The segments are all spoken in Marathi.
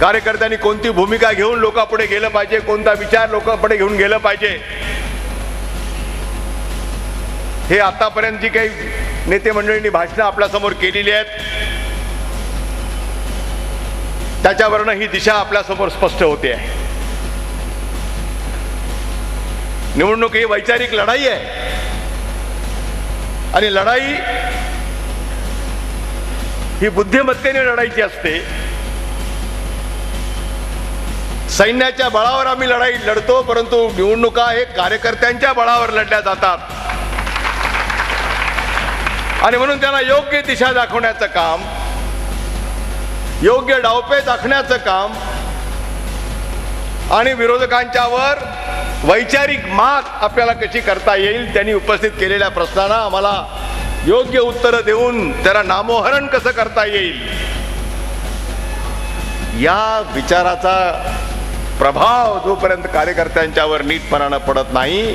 कार्यकर्त्यांनी कोणती भूमिका घेऊन लोकांपुढे गेलं पाहिजे, कोणता विचार लोकांपुढे घेऊन गेलं पाहिजे, हे आतापर्यंत जी काही नेते मंडळींनी भाषणं आपल्या समोर केलेली आहेत त्याच्यावरनं ही दिशा आपल्या समोर स्पष्ट होते आहे. निवडणूक ही वैचारिक लढाई आहे आणि लढाई ही बुद्धिमत्तेने लढायची असते. सैन्याच्या बळावर आम्ही लढाई लढतो, परंतु निवडणुका हे कार्यकर्त्यांच्या बळावर लढल्या जातात आणि म्हणून त्यांना योग्य दिशा दाखवण्याचं काम, योग्य डावपेच आखण्याचं काम आणि विरोधकांच्यावर वैचारिक मात आपल्याला कशी करता येईल त्यांनी उपस्थित केलेल्या प्रश्नांना आम्हाला योग्य उत्तर देऊन त्याला नामोहरण कसं करता येईल या विचाराचा प्रभाव जोपर्यंत कार्यकर्त्यांच्यावर नीटपणानं पडत नाही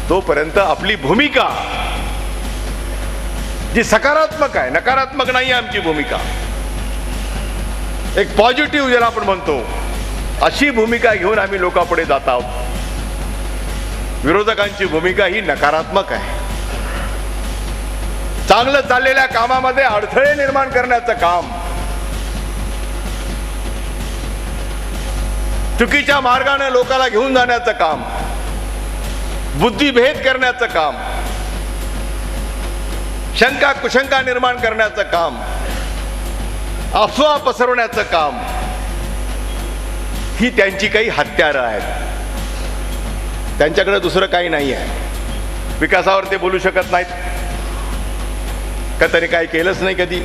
तोपर्यंत आपली भूमिका जी सकारात्मक आहे, नकारात्मक नाही आमची भूमिका, एक पॉझिटिव्ह ज्याला आपण म्हणतो अशी भूमिका घेऊन आम्ही लोकांपुढे जात आहोत. विरोधकांची भूमिका ही नकारात्मक आहे. चांगलं चाललेल्या कामामध्ये अडथळे निर्माण करण्याचं काम, चुकीच्या मार्गाने लोकांना घेऊन जाण्याचं काम, बुद्धिभेद करण्याचं काम, शंका कुशंका निर्माण करण्याचं काम, अफवा पसरवण्याचं काम, ही त्यांची काही हत्यारं आहेत. त्यांच्याकडे दुसरं काही नाही आहे. विकासावर ते बोलू शकत नाहीत का, तरी काही केलंच नाही कधी.